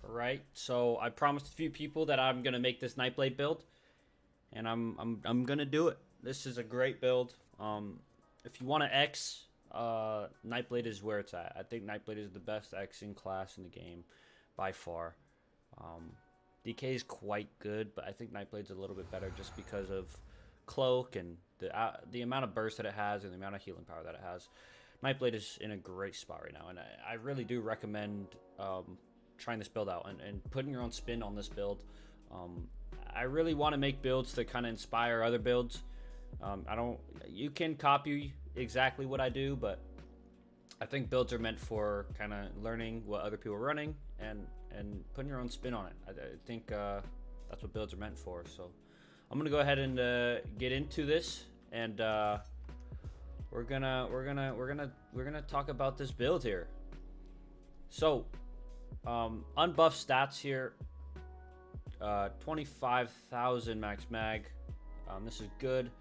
right? So I promised a few people that I'm gonna make this Nightblade build, and I'm gonna do it. This is a great build. If you want to X, Nightblade is where it's at. I think Nightblade is the best Xing class in the game, by far. DK is quite good, but I think Nightblade's a little bit better just because of Cloak and the amount of burst that it has and the amount of healing power that it has. Nightblade is in a great spot right now, and I really do recommend trying this build out and putting your own spin on this build. I really want to make builds to kind of inspire other builds. You can copy exactly what I do, but I think builds are meant for kind of learning what other people are running and putting your own spin on it. I think that's what builds are meant for. So I'm gonna go ahead and get into this, and we're gonna talk about this build here. So unbuffed stats here. 25,000 max mag. This is good.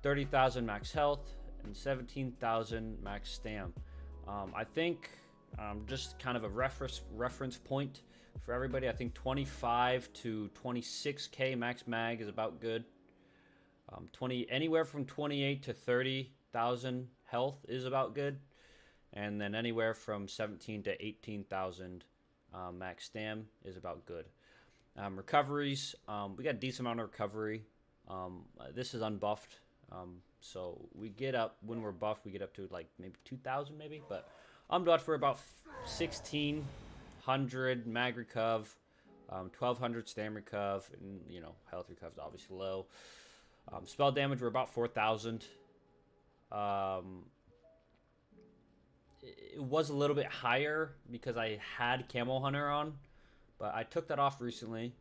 30,000 max health and 17,000 max stam. I think just kind of a reference point for everybody. I think 25 to 26k max mag is about good. Anywhere from 28 to 30,000 health is about good, and then anywhere from 17 to 18,000 max stam is about good. Recoveries, we got a decent amount of recovery. This is unbuffed, so we get up, when we're buffed, we get up to like maybe 2,000 maybe, but I'm buffed for about 1,600 mag recov, 1,200 stam recov, and health recov is obviously low. Spell damage, we're about 4,000. It was a little bit higher because I had Camo Hunter on, but I took that off recently,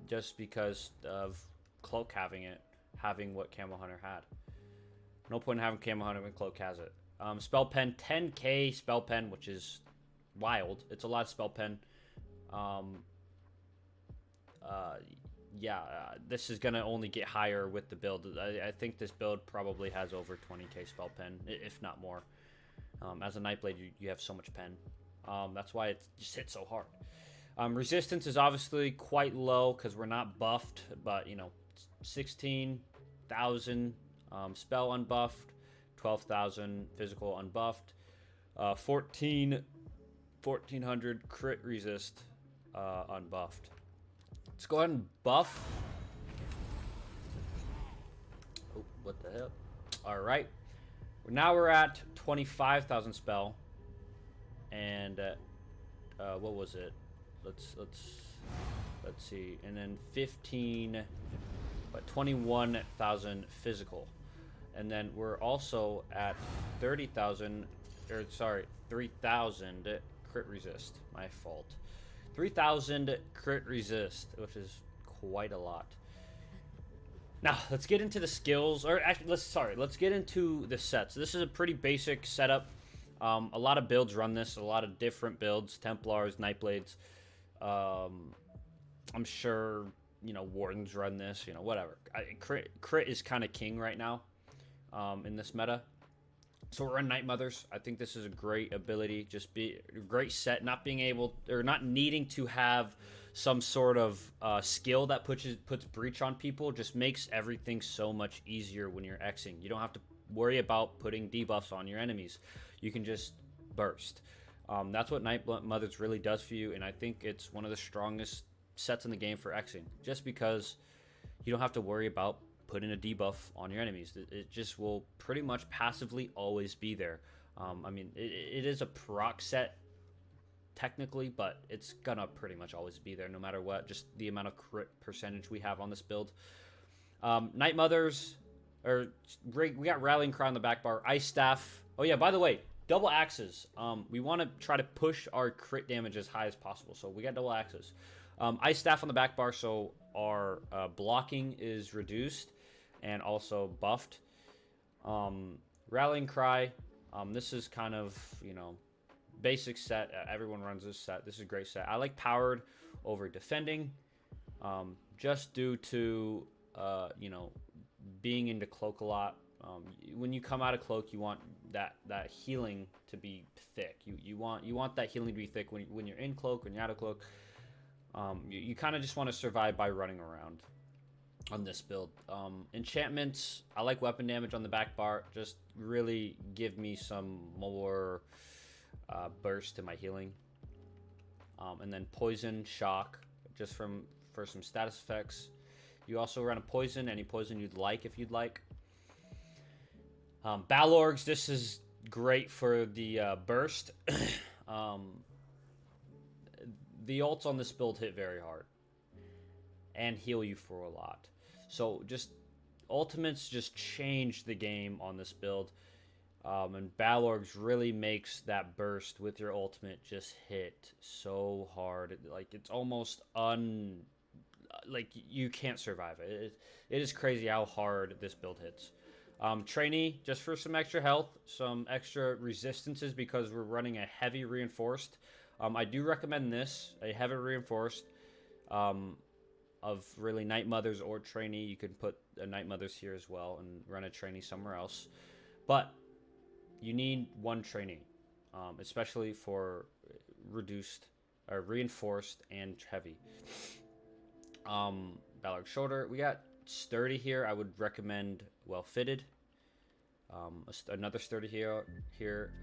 just because of Cloak having what Camo Hunter had. No point in having Camo Hunter when Cloak has it. Spell Pen, 10k Spell Pen, which is wild. It's a lot of Spell Pen. This is going to only get higher with the build. I think this build probably has over 20k Spell Pen, if not more. As a Nightblade, you have so much pen. That's why it just hits so hard. Resistance is obviously quite low because we're not buffed, but 16,000 spell unbuffed, 12,000 physical unbuffed, 1,400 crit resist unbuffed. Let's go ahead and buff. Oh, what the hell? All right. Now we're at 25,000 spell, and what was it? Let's see. And then 21,000 physical, and then we're also at 3,000 crit resist. My fault. 3,000 crit resist, which is quite a lot. Now let's get into the skills, or actually, let's get into the sets. This is a pretty basic setup. A lot of builds run this, a lot of different builds, Templars, Nightblades. I'm sure Wardens run this, whatever. Crit is kind of king right now in this meta. So we're on Night Mothers. I think this is a great ability. Just be a great set. Not being able, or not needing to have some sort of skill that puts breach on people just makes everything so much easier when you're Xing. You don't have to worry about putting debuffs on your enemies. You can just burst. That's what Night Mothers really does for you, and I think it's one of the strongest sets in the game for Xing. Just because you don't have to worry about putting a debuff on your enemies. It just will pretty much passively always be there. It is a proc set technically, but it's gonna pretty much always be there no matter what, just the amount of crit percentage we have on this build. Night Mothers, we got Rallying Cry on the back bar, Ice Staff. Oh yeah, by the way, double axes. We want to try to push our crit damage as high as possible, so we got double axes. Ice Staff on the back bar, so our blocking is reduced and also buffed. Rallying Cry, this is kind of, basic set. Everyone runs this set. This is a great set. I like Powered over Defending, just due to, being into Cloak a lot. When you come out of Cloak, you want that healing to be thick. You want that healing to be thick when you're in cloak, when you're out of cloak. You kind of just want to survive by running around on this build. Enchantments, I like weapon damage on the back bar. Just really give me some more burst to my healing. And then poison, shock, just for some status effects. You also run a poison, any poison you'd like if you'd like. Balorgs, this is great for the burst. The ults on this build hit very hard and heal you for a lot. So just ultimates just change the game on this build. And Balorgs really makes that burst with your ultimate just hit so hard. Like it's almost like you can't survive it. It is crazy how hard this build hits. Trainee, just for some extra health, some extra resistances because we're running a heavy reinforced. I do recommend this, a heavy reinforced of really Night Mothers or Trainee. You could put a Night Mothers here as well and run a Trainee somewhere else. But you need one Trainee, especially for reduced or reinforced and heavy. Balorg Shoulder. We got Sturdy here. I would recommend Well Fitted. Another Sturdy here.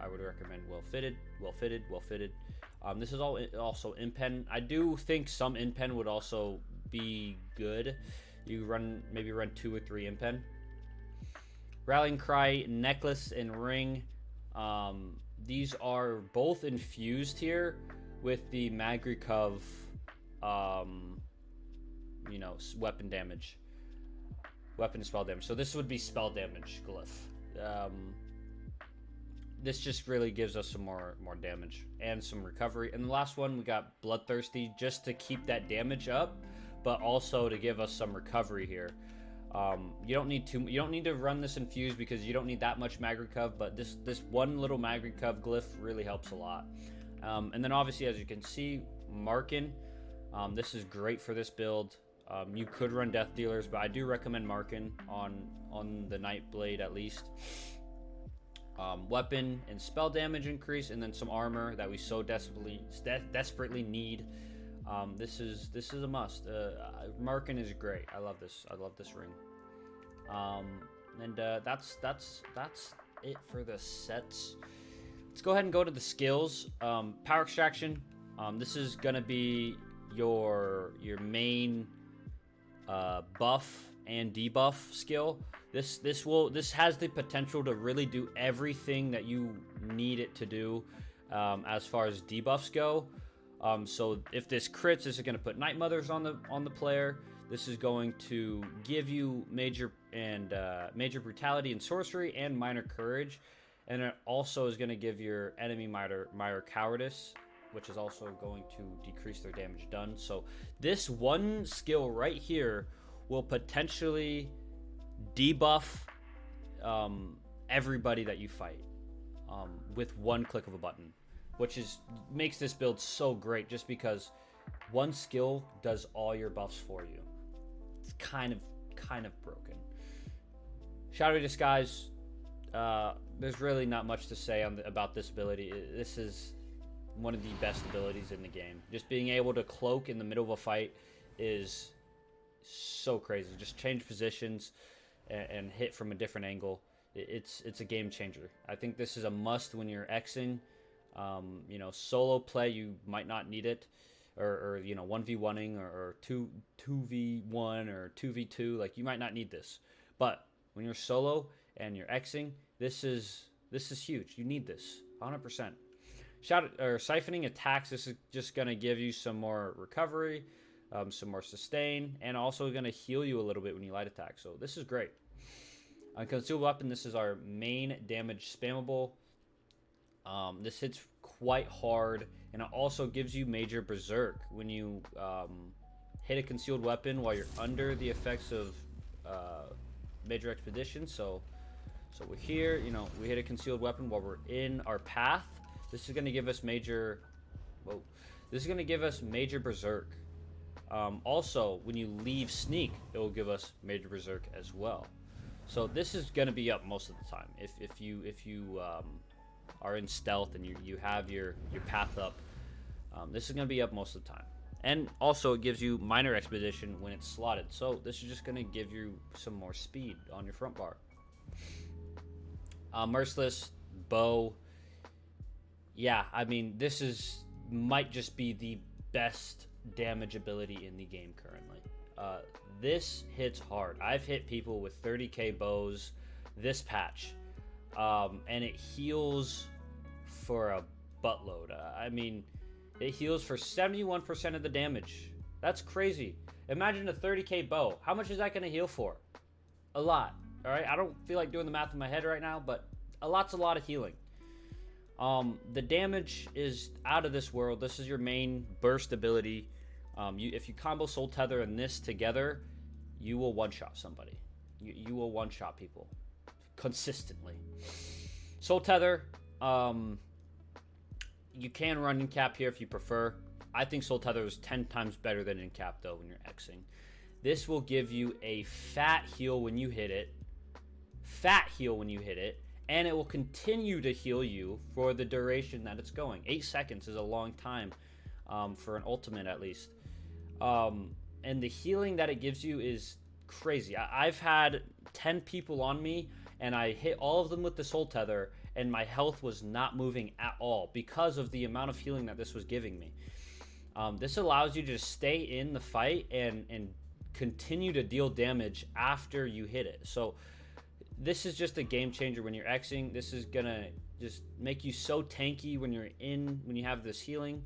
I would recommend Well Fitted. This is also Impen. I do think some Impen would also be good. You maybe run 2 or 3 Impen. Rallying Cry, Necklace, and Ring. These are both infused here with the Magrikov, weapon damage. Weapon spell damage. So this would be spell damage glyph. This just really gives us some more damage and some recovery. And the last one, we got Bloodthirsty, just to keep that damage up, but also to give us some recovery here. You don't need to run this infused because you don't need that much Magrikov, but this one little Magrikov glyph really helps a lot. And then obviously, as you can see, Markin. This is great for this build. You could run Death Dealers, but I do recommend Markin on the Nightblade at least. Weapon and spell damage increase, and then some armor that we so desperately need. This is a must. Markin is great. I love this ring. And that's it for the sets. Let's go ahead and go to the skills. Power Extraction. This is gonna be your main buff and debuff skill. This has the potential to really do everything that you need it to do as far as debuffs go. So if this crits, this is going to put Night Mothers on the player. This is going to give you major brutality and sorcery and minor courage, and it also is going to give your enemy minor cowardice, which is also going to decrease their damage done. So this one skill right here will potentially debuff everybody that you fight with one click of a button, which makes this build so great just because one skill does all your buffs for you. It's kind of broken. Shadowy Disguise, there's really not much to say about this ability. This is one of the best abilities in the game. Just being able to cloak in the middle of a fight is so crazy. Just change positions and hit from a different angle. It's a game changer. I think this is a must when you're Xing. Solo play, you might not need it, or 1v1ing or 2v1 or 2v2, like you might not need this. But when you're solo and you're Xing, this is huge. You need this 100%. Siphoning attacks. This is just gonna give you some more recovery, some more sustain, and also gonna heal you a little bit when you light attack. So this is great. Concealed Weapon. This is our main damage spammable. This hits quite hard, and it also gives you major berserk when you hit a concealed weapon while you're under the effects of major expedition. So we're here, we hit a concealed weapon while we're in our path. This is going to give us major berserk. Also, when you leave sneak, it will give us major berserk as well. So this is gonna be up most of the time. If you are in stealth and you have your path up, this is gonna be up most of the time. And also it gives you minor expedition when it's slotted. So this is just gonna give you some more speed on your front bar. Merciless bow. Yeah, I mean this might just be the best damage ability in the game currently. This hits hard. I've hit people with 30k bows this patch, and it heals for a buttload. I mean, it heals for 71% of the damage. That's crazy. Imagine a 30k bow. How much is that going to heal for? A lot. All right. I don't feel like doing the math in my head right now, but a lot of healing. The damage is out of this world. This is your main burst ability. If you combo Soul Tether and this together, you will one-shot somebody. You will one-shot people consistently. Soul Tether, you can run in cap here if you prefer. I think Soul Tether is 10 times better than in cap though when you're Xing. This will give you a fat heal when you hit it. And it will continue to heal you for the duration that it's going. 8 seconds is a long time for an ultimate at least. And the healing that it gives you is crazy. I've had 10 people on me and I hit all of them with the Soul Tether and my health was not moving at all because of the amount of healing that this was giving me. This allows you to just stay in the fight and continue to deal damage after you hit it. So this is just a game changer when you're Xing. This is gonna just make you so tanky when you have this healing.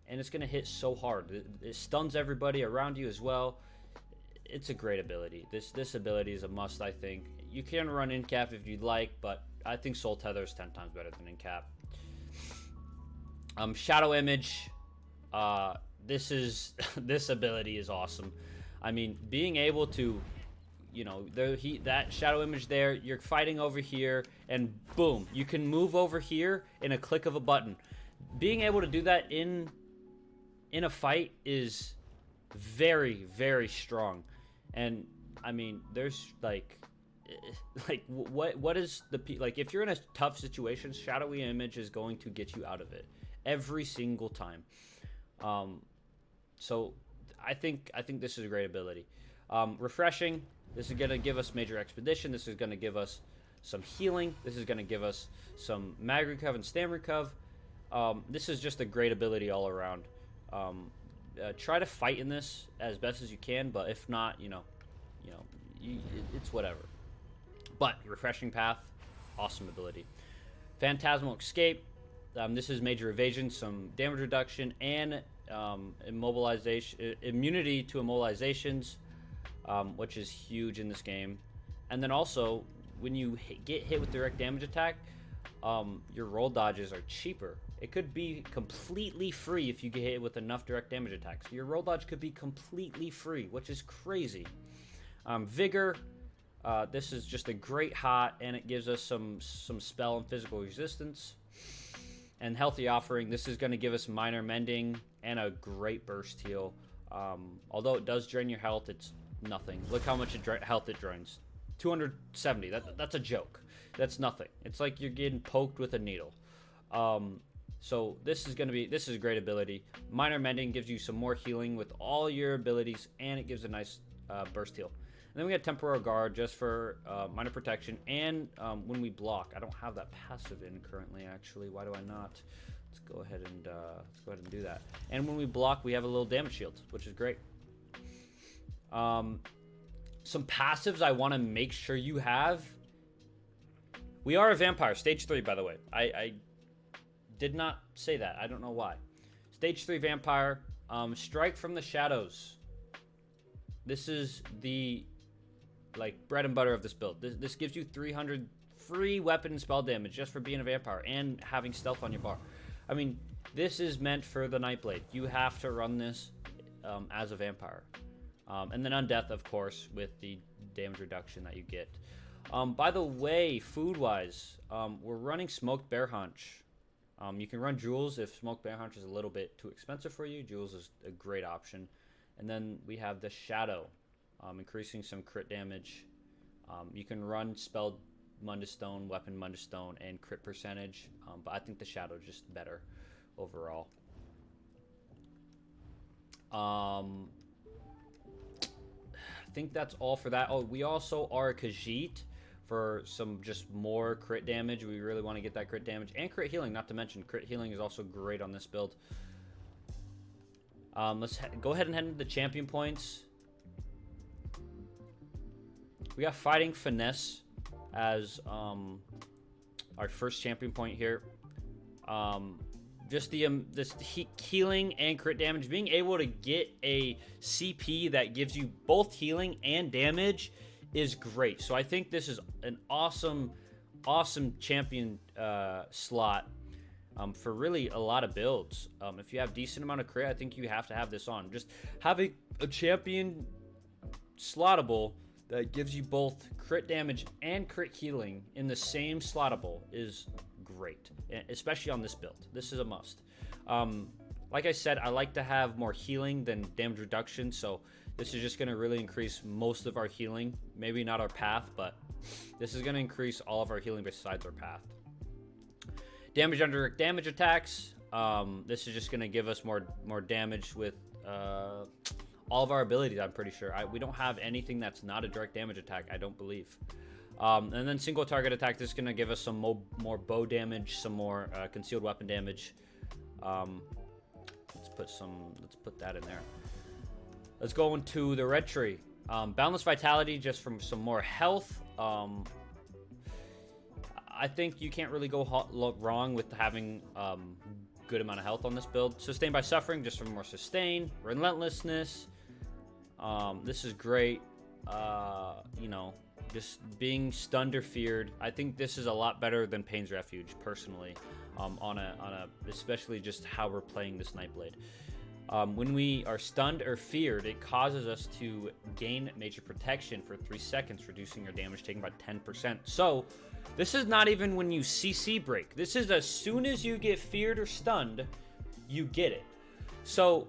And it's going to hit so hard. It stuns everybody around you as well. It's a great ability. This ability is a must, I think. You can run in cap if you'd like, but I think Soul Tether is 10 times better than in cap. Shadow Image. This ability is awesome. I mean, being able to, that Shadow Image there, you're fighting over here, and boom, you can move over here in a click of a button. Being able to do that in a fight is very, very strong. And I mean, there's what is if you're in a tough situation, Shadowy Image is going to get you out of it every single time. So I think this is a great ability. Refreshing. This is going to give us major expedition. This is going to give us some healing. This is going to give us some mag recuv and stam recuv. This is just a great ability all around. Try to fight in this as best as you can, but if not, it's whatever. But Refreshing Path, awesome ability. Phantasmal Escape. This is major evasion, some damage reduction, and immunity to immobilizations, which is huge in this game. And then also, when you get hit with direct damage attack, your roll dodges are cheaper. It could be completely free if you get hit with enough direct damage attacks. Your roll dodge could be completely free, which is crazy. Vigor. This is just a great hot, and it gives us some spell and physical resistance. And Healthy Offering. This is going to give us minor mending and a great burst heal. Although it does drain your health, it's nothing. Look how much health it drains. 270. That's a joke. That's nothing. It's like you're getting poked with a needle. So this is a great ability. Minor Mending gives you some more healing with all your abilities, and it gives a nice burst heal. And then we got Temporal Guard just for minor protection, and when we block. I don't have that passive in currently, actually. Why do I not? Let's go ahead and do that. And when we block, we have a little damage shield, which is great. Some passives I want to make sure you have. We are a vampire, stage 3, by the way. I did not say that. I don't know why. Stage 3 vampire. Strike from the shadows. This is the bread and butter of this build. This gives you 300 free weapon and spell damage just for being a vampire and having stealth on your bar. I mean, this is meant for the Nightblade. You have to run this as a vampire. And then Undeath, of course, with the damage reduction that you get. By the way, food-wise, we're running Smoked Bear Haunch. You can run Jewels if Smoked Bear Haunch is a little bit too expensive for you. Jewels is a great option. And then we have the Shadow, increasing some crit damage You can run spell Mundus Stone, weapon Mundus Stone, and crit percentage, but I think the Shadow is just better overall. I think that's all for that. Oh, we also are Khajiit for some just more crit damage. We really want to get that crit damage and crit healing, not to mention crit healing is also great on this build. Let's go ahead and head into the champion points. We got Fighting Finesse as our first champion point here. Just the this healing and crit damage, being able to get a CP that gives you both healing and damage is great. So I think this is an awesome champion slot for really a lot of builds. If you have decent amount of crit, I think you have to have this on. Just having a champion slottable that gives you both crit damage and crit healing in the same slottable is great, especially on this build. This is a must. Like I said, I like to have more healing than damage reduction, so this is just going to really increase most of our healing. Maybe not our path, but this is going to increase all of our healing besides our path. Damage under direct damage attacks. This is just going to give us more damage with all of our abilities, I'm pretty sure. We don't have anything that's not a direct damage attack, I don't believe. And then single target attack, this is going to give us some more bow damage, some more concealed weapon damage. Let's put that in there. Let's go into the red tree. Boundless Vitality, just from some more health. I think you can't really go wrong with having good amount of health on this build. Sustained by Suffering, just for more sustain. Relentlessness. This is great. You know, just being stunned or feared. I think this is a lot better than Pain's Refuge, personally. On a especially just how we're playing this Nightblade. When we are stunned or feared, it causes us to gain major protection for 3 seconds, reducing your damage taken by 10%. So, this is not even when you CC break. This is as soon as you get feared or stunned, you get it. So,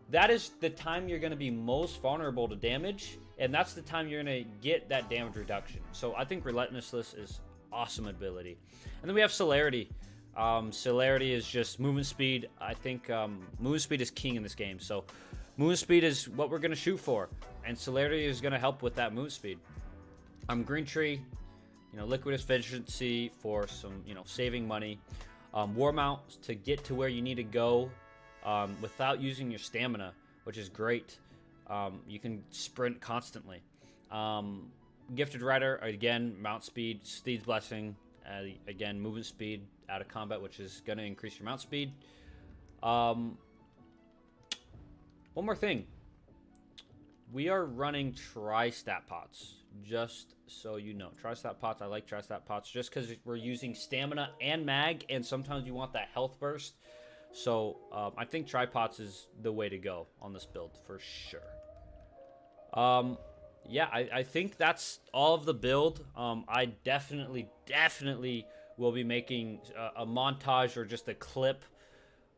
that is the time you're going to be most vulnerable to damage, and that's the time you're going to get that damage reduction. So, I think Relentlessness is awesome ability. And then we have Celerity. Celerity is just movement speed. I think movement speed is king in this game. So movement speed is what we're going to shoot for. And Celerity is going to help with that movement speed. Green Tree, liquid efficiency for some, saving money. War Mount to get to where you need to go without using your stamina, which is great. You can sprint constantly. Gifted Rider, again, mount speed. Steed's Blessing, again, movement speed out of combat, which is going to increase your mount speed. One more thing. We are running tri-stat pots, just so you know. Tri-stat pots, I like tri-stat pots just because we're using stamina and mag, and sometimes you want that health burst. So I think tri-pots is the way to go on this build for sure. Yeah, I think that's all of the build. I definitely will be making a montage or just a clip.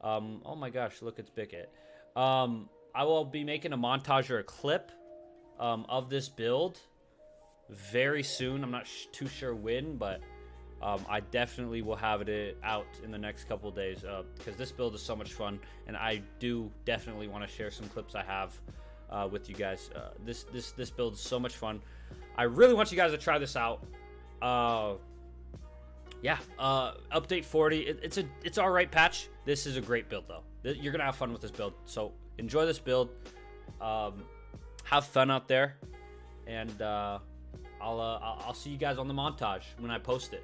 Oh my gosh, look, it's Bickett. I will be making a montage or a clip of this build very soon. I'm not too sure when, but I definitely will have it out in the next couple of days because this build is so much fun, and I do definitely want to share some clips I have with you guys. This build is so much fun. I really want you guys to try this out. Yeah, update 40. It's all right patch. This is a great build though. You're gonna have fun with this build. So enjoy this build. Have fun out there, and I'll see you guys on the montage when I post it.